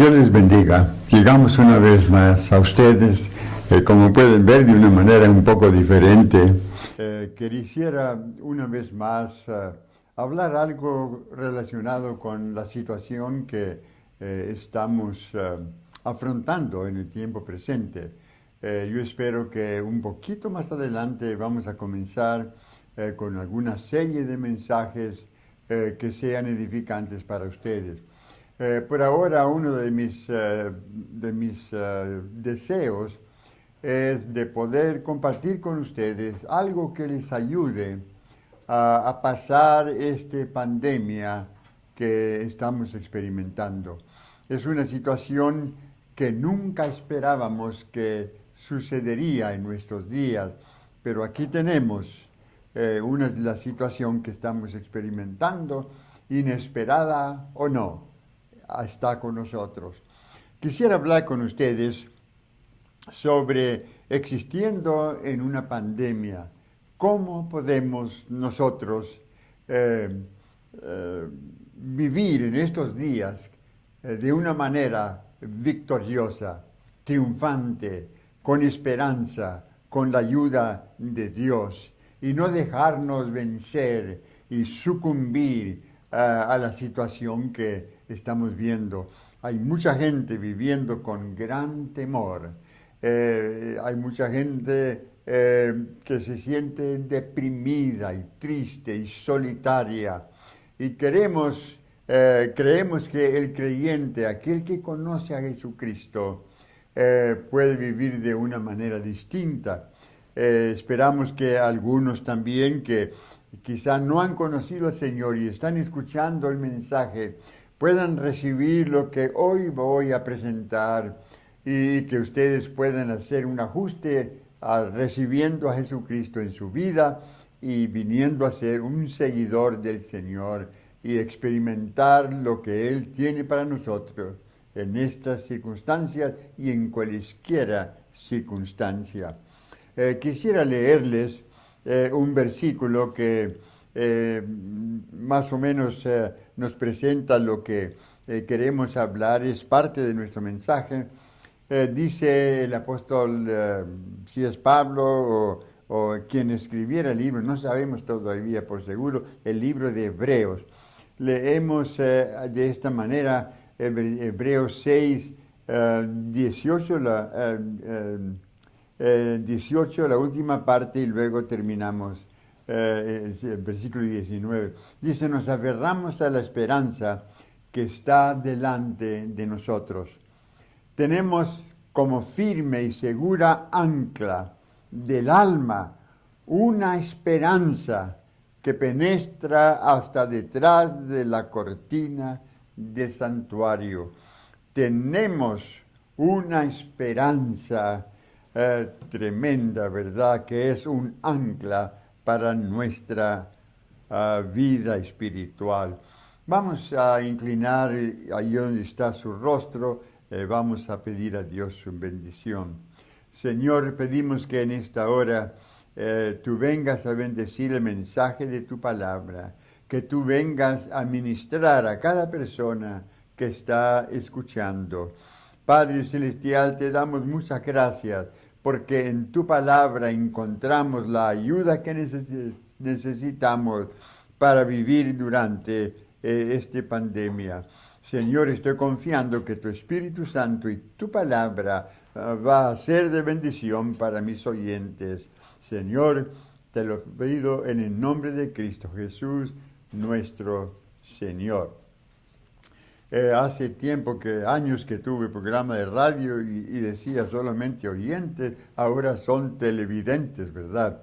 Dios les bendiga. Llegamos una vez más a ustedes, como pueden ver, de una manera un poco diferente. Quisiera una vez más hablar algo relacionado con la situación que estamos afrontando en el tiempo presente. Yo espero que un poquito más adelante vamos a comenzar con alguna serie de mensajes que sean edificantes para ustedes. Por ahora, uno de mis deseos es de poder compartir con ustedes algo que les ayude a pasar esta pandemia que estamos experimentando. Es una situación que nunca esperábamos que sucedería en nuestros días, pero aquí tenemos la situación que estamos experimentando, inesperada o no, está con nosotros. Quisiera hablar con ustedes sobre existiendo en una pandemia. ¿Cómo podemos nosotros vivir en estos días de una manera victoriosa, triunfante, con esperanza, con la ayuda de Dios, y no dejarnos vencer y sucumbir a la situación que estamos viendo? Hay mucha gente viviendo con gran temor. Hay mucha gente que se siente deprimida y triste y solitaria. Y creemos que el creyente, aquel que conoce a Jesucristo, puede vivir de una manera distinta. Esperamos que algunos también que quizá no han conocido al Señor y están escuchando el mensaje, puedan recibir lo que hoy voy a presentar y que ustedes puedan hacer un ajuste recibiendo a Jesucristo en su vida y viniendo a ser un seguidor del Señor y experimentar lo que Él tiene para nosotros en estas circunstancias y en cualesquiera circunstancia. Quisiera leerles un versículo que más o menos nos presenta lo que queremos hablar, es parte de nuestro mensaje. Dice el apóstol, si es Pablo o quien escribiera el libro, no sabemos todavía por seguro, el libro de Hebreos. Leemos de esta manera Hebreos 6, 18, 18, la última parte, y luego terminamos el versículo 19. Dice, nos aferramos a la esperanza que está delante de nosotros. Tenemos como firme y segura ancla del alma una esperanza que penetra hasta detrás de la cortina del santuario. Tenemos una esperanza tremenda, ¿verdad? Que es un ancla para nuestra vida espiritual. Vamos a inclinar ahí donde está su rostro, vamos a pedir a Dios su bendición. Señor, pedimos que en esta hora tú vengas a bendecir el mensaje de tu palabra, que tú vengas a ministrar a cada persona que está escuchando. Padre Celestial, te damos muchas gracias porque en tu palabra encontramos la ayuda que necesitamos para vivir durante esta pandemia. Señor, estoy confiando que tu Espíritu Santo y tu palabra va a ser de bendición para mis oyentes. Señor, te lo pido en el nombre de Cristo Jesús, nuestro Señor. Hace años que tuve programa de radio y decía solamente oyentes, ahora son televidentes, ¿verdad?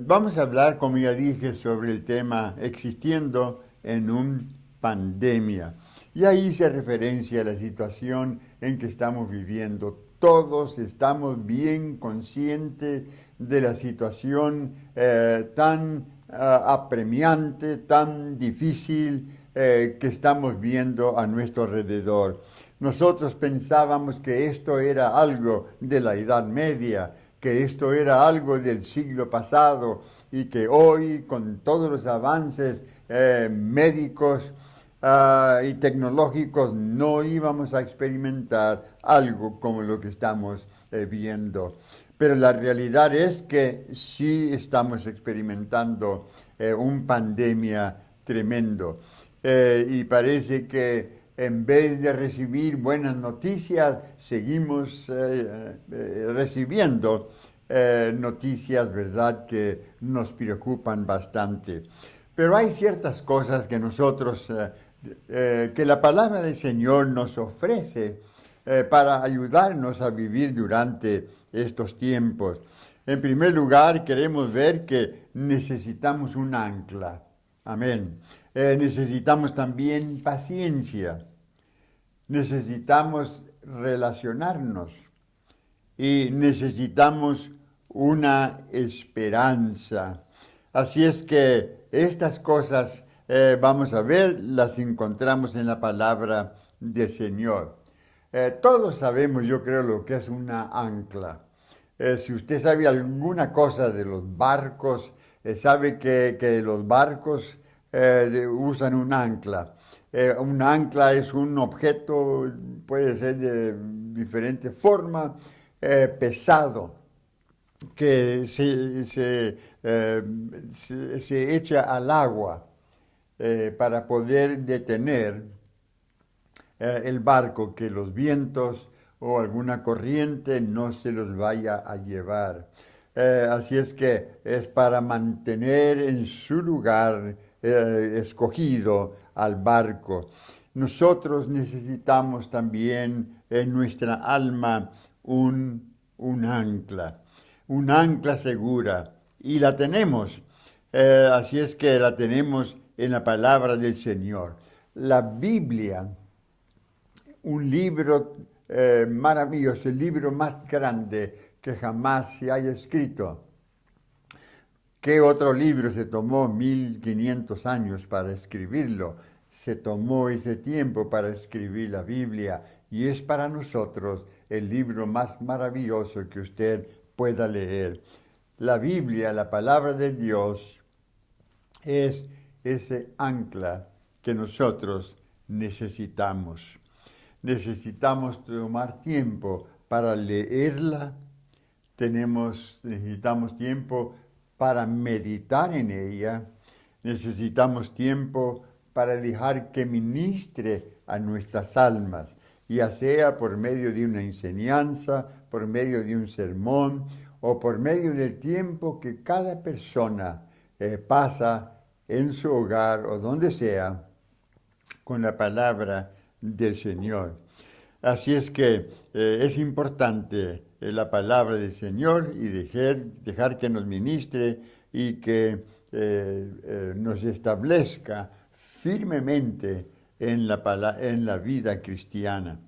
Vamos a hablar, como ya dije, sobre el tema existiendo en una pandemia. Y ahí hice referencia a la situación en que estamos viviendo. Todos estamos bien conscientes de la situación tan apremiante, tan difícil que estamos viendo a nuestro alrededor. Nosotros pensábamos que esto era algo de la Edad Media, que esto era algo del siglo pasado y que hoy, con todos los avances médicos, y tecnológicos, no íbamos a experimentar algo como lo que estamos viendo. Pero la realidad es que sí estamos experimentando una pandemia tremendo. Y parece que en vez de recibir buenas noticias, seguimos recibiendo noticias, ¿verdad?, que nos preocupan bastante. Pero hay ciertas cosas que nosotros, que la palabra del Señor nos ofrece para ayudarnos a vivir durante estos tiempos. En primer lugar, queremos ver que necesitamos un ancla. Amén. Necesitamos también paciencia. Necesitamos relacionarnos y necesitamos una esperanza. Así es que estas cosas, vamos a ver, las encontramos en la palabra del Señor. Todos sabemos, yo creo, lo que es una ancla. Si usted sabe alguna cosa de los barcos, sabe que los barcos usan un ancla. Un ancla es un objeto, puede ser de diferente forma, pesado, que se echa al agua para poder detener el barco, que los vientos o alguna corriente no se los vaya a llevar. Así es que es para mantener en su lugar escogido al barco. Nosotros necesitamos también en nuestra alma un ancla, un ancla segura. Y la tenemos. Así es que la tenemos en la palabra del Señor. La Biblia, un libro maravilloso, el libro más grande que jamás se haya escrito. ¿Qué otro libro se tomó 1500 años para escribirlo? Se tomó ese tiempo para escribir la Biblia y es para nosotros el libro más maravilloso que usted pueda leer. La Biblia, la palabra de Dios, es ese ancla que nosotros necesitamos. Necesitamos tomar tiempo para leerla, necesitamos tiempo para meditar en ella, necesitamos tiempo para dejar que ministre a nuestras almas, ya sea por medio de una enseñanza, por medio de un sermón o por medio del tiempo que cada persona pasa en su hogar o donde sea con la palabra del Señor. Así es que es importante la palabra del Señor y dejar que nos ministre y que nos establezca firmemente en la vida cristiana.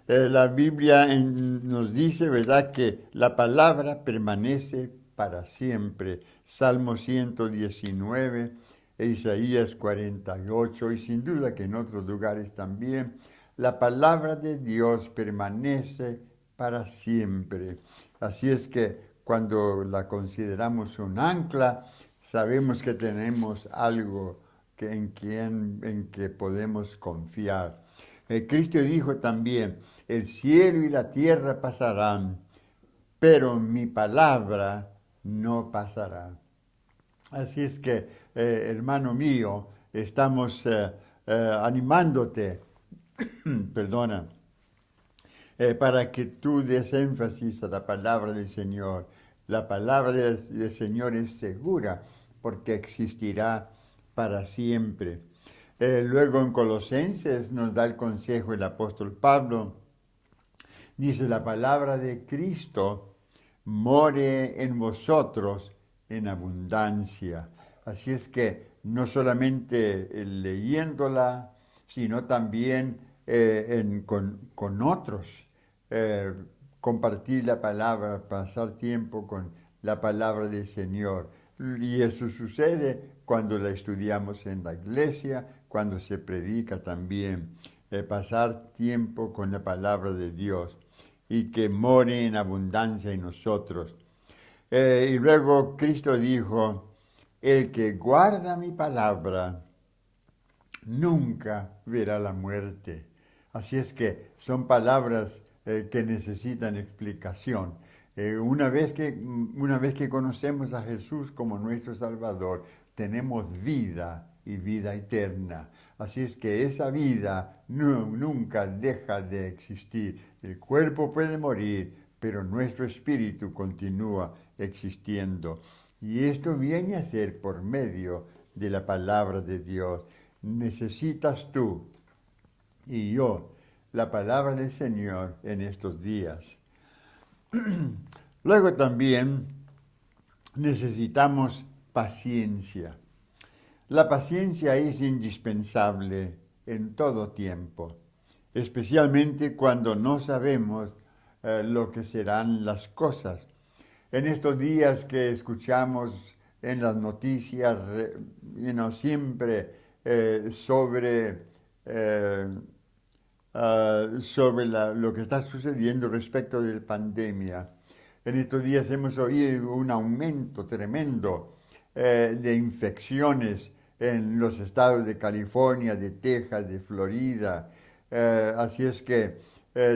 La Biblia nos dice, ¿verdad?, que la palabra permanece para siempre. Salmo 119, Isaías 48 y sin duda que en otros lugares también. La palabra de Dios permanece para siempre. Así es que cuando la consideramos un ancla, sabemos que tenemos algo en que podemos confiar. Cristo dijo también, el cielo y la tierra pasarán, pero mi palabra no pasará. Así es que, hermano mío, estamos animándote, perdona, para que tú des énfasis a la palabra del Señor. La palabra del Señor es segura porque existirá para siempre. Luego en Colosenses nos da el consejo el apóstol Pablo. Dice, la palabra de Cristo more en vosotros en abundancia. Así es que no solamente leyéndola, sino también con otros. Eh, Compartir la palabra, pasar tiempo con la palabra del Señor. Y eso sucede cuando la estudiamos en la iglesia, cuando se predica también. Pasar tiempo con la palabra de Dios y que more en abundancia en nosotros. Y luego Cristo dijo, el que guarda mi palabra nunca verá la muerte. Así es que son palabras que necesitan explicación. Una vez que conocemos a Jesús como nuestro Salvador, tenemos vida y vida eterna. Así es que esa vida nunca deja de existir. El cuerpo puede morir, pero nuestro espíritu continúa existiendo. Y esto viene a ser por medio de la palabra de Dios. Necesitas tú y yo la palabra del Señor en estos días. Luego también necesitamos paciencia. La paciencia es indispensable en todo tiempo, especialmente cuando no sabemos lo que serán las cosas. En estos días que escuchamos en las noticias, siempre sobre lo que está sucediendo respecto de la pandemia. En estos días hemos oído un aumento tremendo de infecciones en los estados de California, de Texas, de Florida. Así es que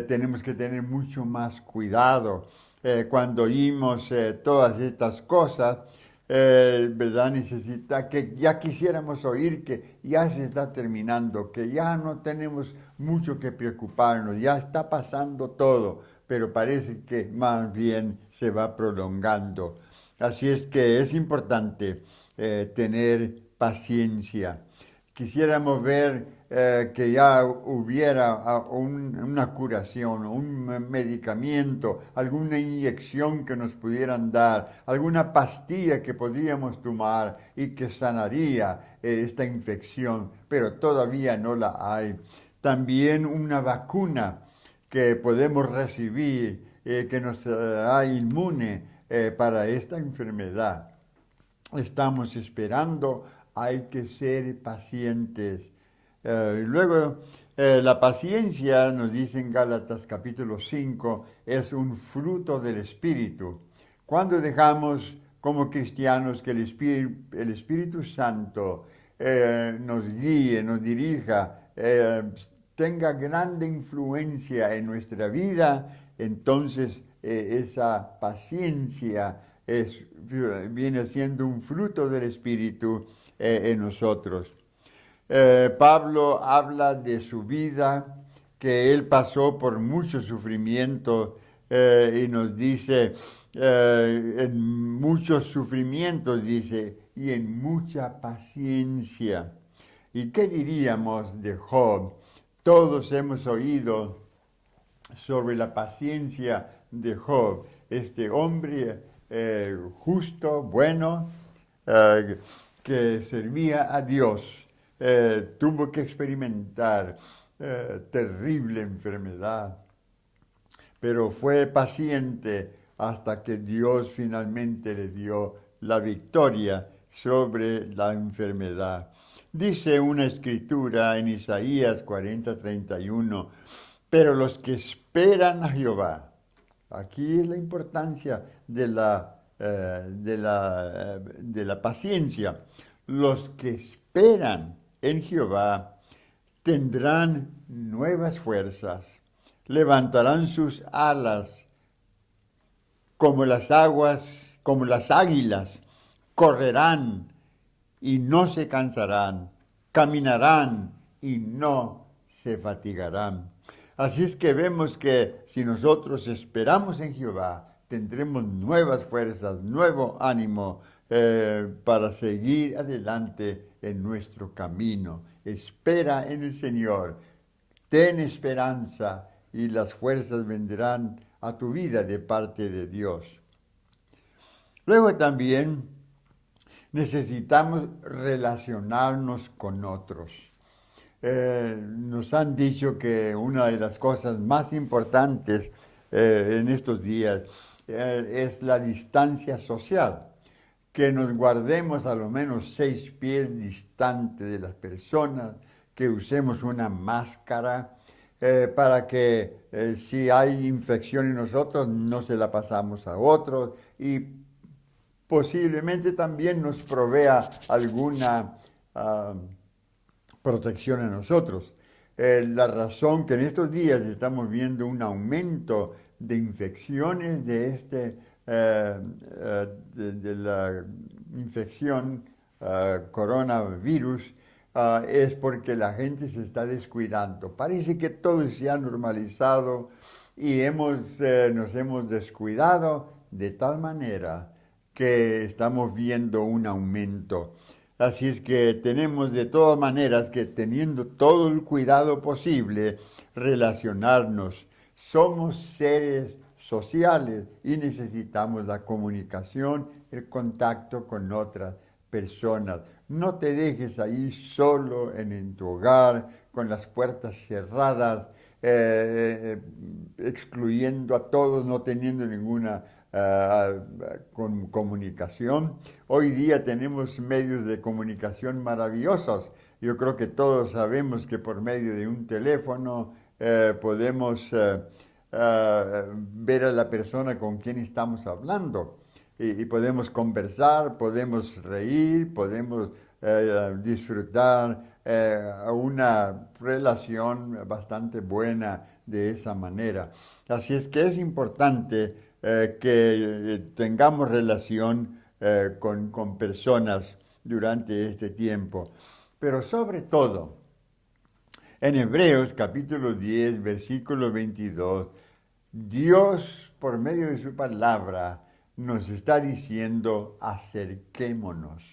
tenemos que tener mucho más cuidado cuando oímos todas estas cosas. ¿Verdad? Necesita que ya quisiéramos oír que ya se está terminando, que ya no tenemos mucho que preocuparnos, ya está pasando todo, pero parece que más bien se va prolongando. Así es que es importante tener paciencia. Quisiéramos ver que ya hubiera una curación, un medicamento, alguna inyección que nos pudieran dar, alguna pastilla que podríamos tomar y que sanaría esta infección, pero todavía no la hay. También una vacuna que podemos recibir que nos hará inmune para esta enfermedad. Estamos esperando, hay que ser pacientes. Luego, la paciencia, nos dice en Gálatas capítulo 5, es un fruto del Espíritu. Cuando dejamos como cristianos que el Espíritu Santo nos guíe, nos dirija, tenga grande influencia en nuestra vida, entonces esa paciencia viene siendo un fruto del Espíritu en nosotros. Pablo habla de su vida, que él pasó por mucho sufrimiento y nos dice, en muchos sufrimientos, dice, y en mucha paciencia. ¿Y qué diríamos de Job? Todos hemos oído sobre la paciencia de Job, este hombre justo, bueno, que servía a Dios, tuvo que experimentar terrible enfermedad, pero fue paciente hasta que Dios finalmente le dio la victoria sobre la enfermedad. Dice una escritura en Isaías 40:31, pero los que esperan a Jehová, aquí es la importancia de la paciencia. Los que esperan en Jehová tendrán nuevas fuerzas, levantarán sus alas como las aguas, como las águilas, correrán y no se cansarán, caminarán y no se fatigarán. Así es que vemos que si nosotros esperamos en Jehová, tendremos nuevas fuerzas, nuevo ánimo para seguir adelante en nuestro camino. Espera en el Señor, ten esperanza y las fuerzas vendrán a tu vida de parte de Dios. Luego también necesitamos relacionarnos con otros. Nos han dicho que una de las cosas más importantes en estos días es la distancia social, que nos guardemos a lo menos 6 pies distante de las personas, que usemos una máscara para que si hay infección en nosotros no se la pasamos a otros y posiblemente también nos provea alguna protección a nosotros. La razón que en estos días estamos viendo un aumento de infecciones de la infección coronavirus, es porque la gente se está descuidando. Parece que todo se ha normalizado y nos hemos descuidado de tal manera que estamos viendo un aumento. Así es que tenemos de todas maneras que, teniendo todo el cuidado posible, relacionarnos. Somos seres sociales y necesitamos la comunicación, el contacto con otras personas. No te dejes ahí solo en tu hogar, con las puertas cerradas, excluyendo a todos, no teniendo ninguna comunicación. Hoy día tenemos medios de comunicación maravillosos. Yo creo que todos sabemos que por medio de un teléfono podemos ver a la persona con quien estamos hablando y podemos conversar, podemos reír, podemos disfrutar una relación bastante buena de esa manera. Así es que es importante que tengamos relación con personas durante este tiempo. Pero sobre todo, en Hebreos capítulo 10, versículo 22, Dios, por medio de su palabra, nos está diciendo: acerquémonos,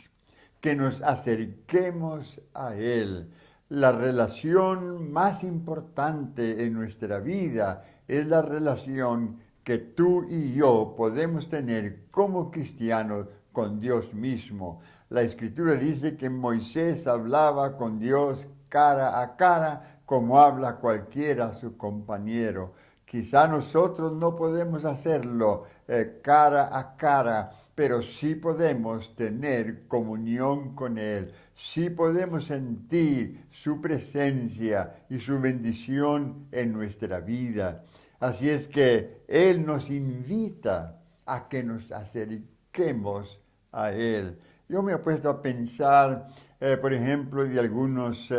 que nos acerquemos a Él. La relación más importante en nuestra vida es la relación que tú y yo podemos tener como cristianos con Dios mismo. La Escritura dice que Moisés hablaba con Dios cara a cara, como habla cualquiera a su compañero. Quizá nosotros no podemos hacerlo cara a cara, pero sí podemos tener comunión con Él, sí podemos sentir su presencia y su bendición en nuestra vida. Así es que Él nos invita a que nos acerquemos a Él. Yo me he puesto a pensar, por ejemplo, de algunos,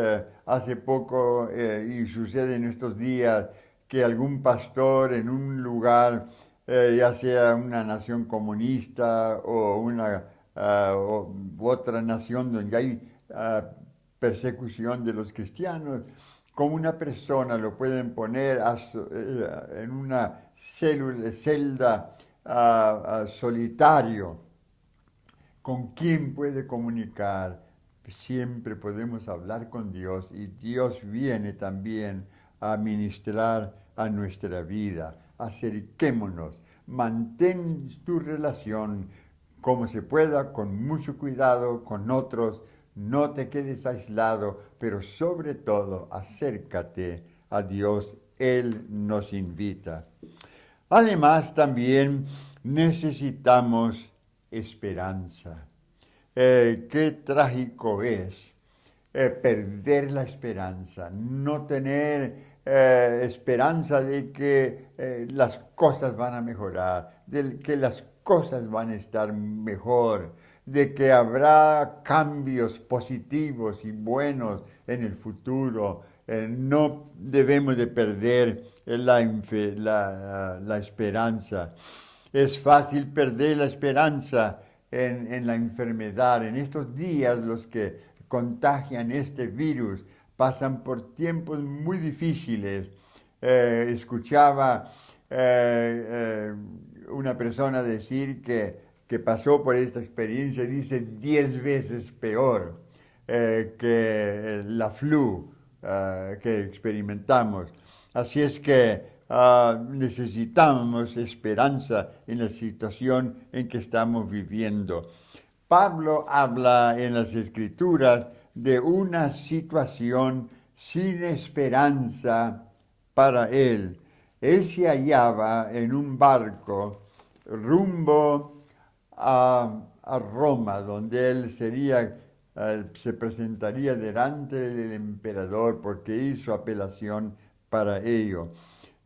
hace poco, y sucede en estos días, que algún pastor en un lugar, ya sea una nación comunista o u otra nación donde hay persecución de los cristianos, como una persona lo pueden poner en una celda solitario. ¿Con quién puede comunicar? Siempre podemos hablar con Dios y Dios viene también a ministrar a nuestra vida. Acerquémonos, mantén tu relación como se pueda, con mucho cuidado con otros, no te quedes aislado, pero sobre todo acércate a Dios, Él nos invita. Además, también necesitamos esperanza. Qué trágico es perder la esperanza, no tener esperanza de que las cosas van a mejorar, de que las cosas van a estar mejor, de que habrá cambios positivos y buenos en el futuro. No debemos de perder la esperanza. Es fácil perder la esperanza en la enfermedad. En estos días los que contagian este virus pasan por tiempos muy difíciles. Escuchaba una persona decir que pasó por esta experiencia, dice 10 veces peor que la flu que experimentamos. Así es que necesitamos esperanza en la situación en que estamos viviendo. Pablo habla en las Escrituras de una situación sin esperanza para él. Él se hallaba en un barco rumbo a Roma, donde él se presentaría delante del emperador porque hizo apelación para ello.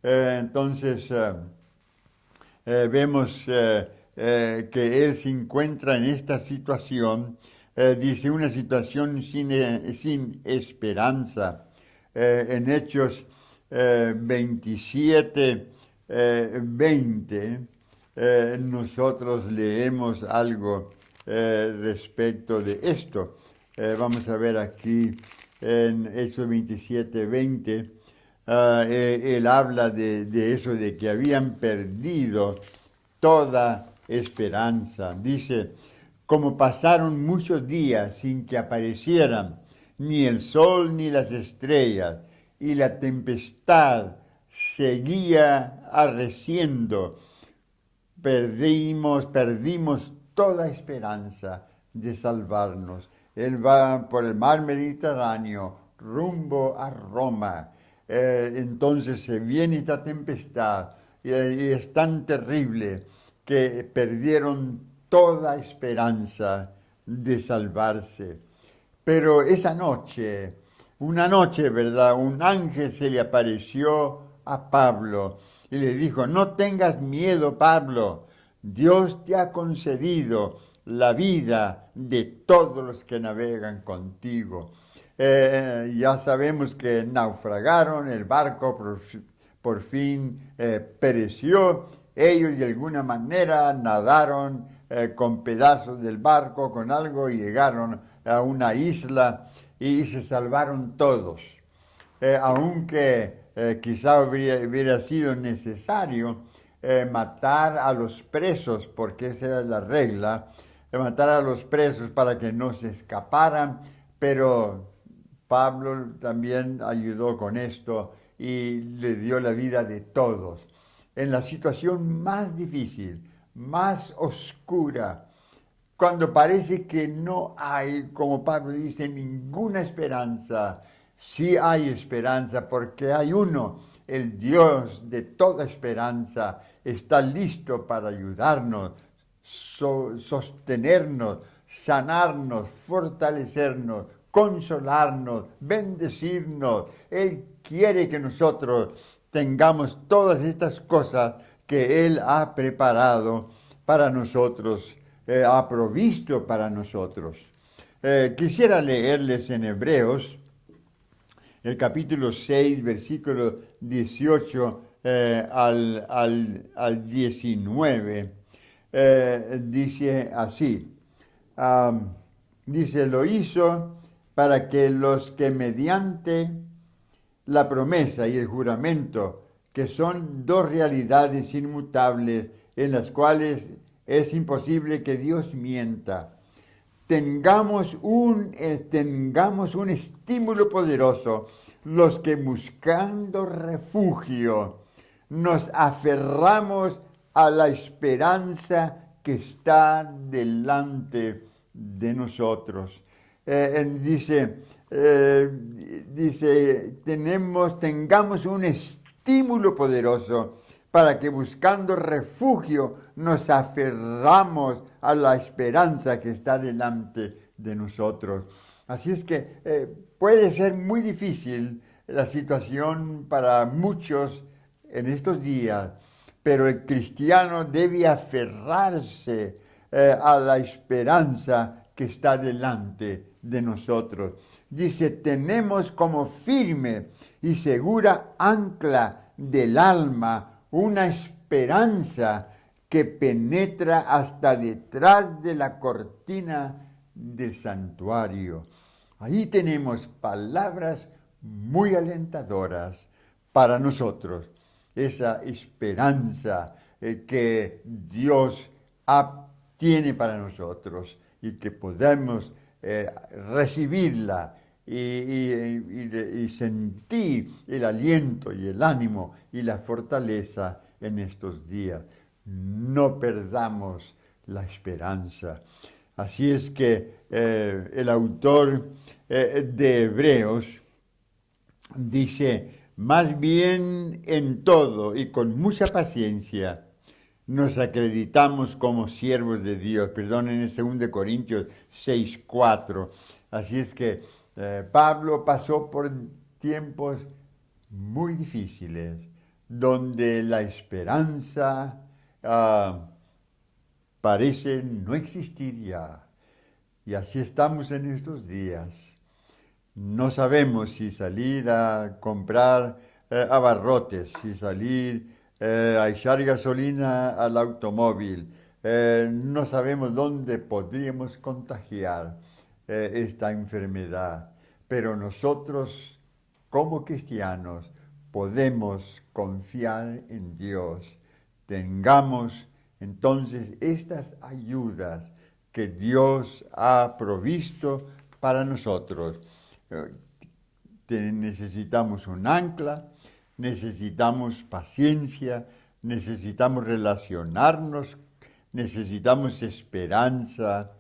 Entonces, vemos que él se encuentra en esta situación dice una situación sin esperanza. En Hechos 27, 20, nosotros leemos algo respecto de esto. Vamos a ver aquí en Hechos 27, 20. Él habla de eso, de que habían perdido toda esperanza. Dice, como pasaron muchos días sin que aparecieran ni el sol ni las estrellas, y la tempestad seguía arreciendo, perdimos toda esperanza de salvarnos. Él va por el mar Mediterráneo, rumbo a Roma. Entonces se viene esta tempestad y es tan terrible que perdieron toda esperanza de salvarse. Pero esa noche, una noche, ¿verdad? Un ángel se le apareció a Pablo y le dijo, no tengas miedo, Pablo, Dios te ha concedido la vida de todos los que navegan contigo. Ya sabemos que naufragaron, el barco por fin pereció, ellos de alguna manera nadaron con pedazos del barco, con algo, y llegaron a una isla y se salvaron todos. Aunque quizá hubiera sido necesario matar a los presos, porque esa era la regla, matar a los presos para que no se escaparan, pero Pablo también ayudó con esto y le dio la vida de todos. En la situación más difícil, más oscura, cuando parece que no hay, como Pablo dice, ninguna esperanza, sí hay esperanza porque hay uno, el Dios de toda esperanza, está listo para ayudarnos, sostenernos, sanarnos, fortalecernos, consolarnos, bendecirnos. Él quiere que nosotros tengamos todas estas cosas que Él ha preparado para nosotros, ha provisto para nosotros. Quisiera leerles en Hebreos, el capítulo 6, versículo 18 al 19, dice así, dice, lo hizo para que los que mediante la promesa y el juramento, que son dos realidades inmutables en las cuales es imposible que Dios mienta, tengamos un estímulo poderoso, los que buscando refugio nos aferramos a la esperanza que está delante de nosotros. Dice, tengamos un estímulo poderoso para que buscando refugio nos aferramos a la esperanza que está delante de nosotros. Así es que puede ser muy difícil la situación para muchos en estos días, pero el cristiano debe aferrarse a la esperanza que está delante de nosotros. Dice, tenemos como firme y segura ancla del alma una esperanza que penetra hasta detrás de la cortina del santuario. Ahí tenemos palabras muy alentadoras para nosotros. Esa esperanza que Dios tiene para nosotros y que podemos recibirla y sentir el aliento y el ánimo y la fortaleza en estos días. No perdamos la esperanza. Así es que el autor de Hebreos dice, más bien en todo y con mucha paciencia nos acreditamos como siervos de Dios. Perdonen, en 2 Corintios 6:4. Así es que Pablo pasó por tiempos muy difíciles, donde la esperanza parece no existir ya. Y así estamos en estos días. No sabemos si salir a comprar abarrotes, si salir a echar gasolina al automóvil. No sabemos dónde podríamos contagiar esta enfermedad. Pero nosotros, como cristianos, podemos confiar en Dios. Tengamos entonces estas ayudas que Dios ha provisto para nosotros. Necesitamos un ancla, necesitamos paciencia, necesitamos relacionarnos, necesitamos esperanza.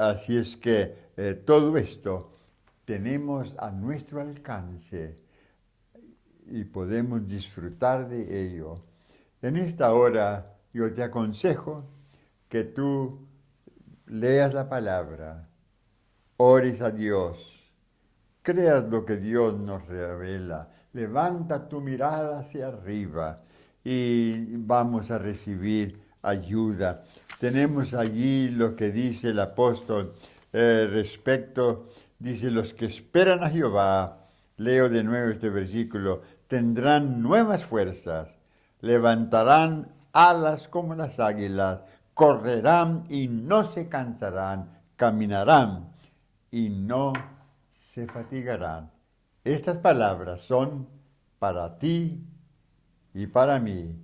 Así es que todo esto tenemos a nuestro alcance y podemos disfrutar de ello. En esta hora yo te aconsejo que tú leas la palabra, ores a Dios, creas lo que Dios nos revela, levanta tu mirada hacia arriba y vamos a recibir ayuda. Tenemos allí lo que dice el apóstol dice, los que esperan a Jehová, leo de nuevo este versículo, tendrán nuevas fuerzas, levantarán alas como las águilas, correrán y no se cansarán, caminarán y no se fatigarán. Estas palabras son para ti y para mí.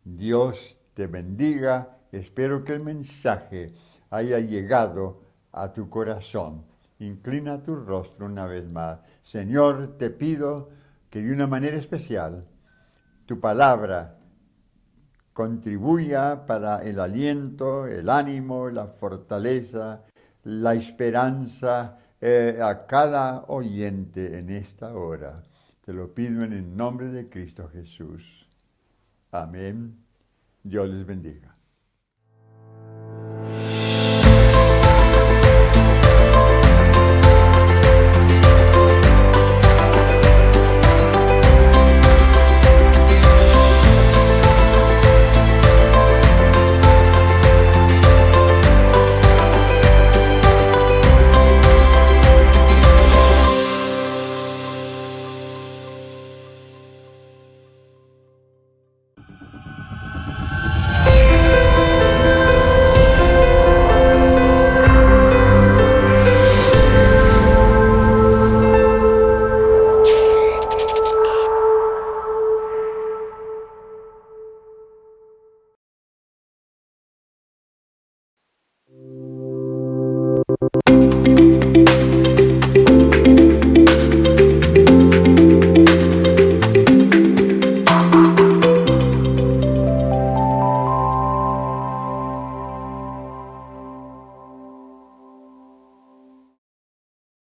Dios te bendiga. Espero que el mensaje haya llegado a tu corazón. Inclina tu rostro una vez más. Señor, te pido que de una manera especial tu palabra contribuya para el aliento, el ánimo, la fortaleza, la esperanza a cada oyente en esta hora. Te lo pido en el nombre de Cristo Jesús. Amén. Dios les bendiga.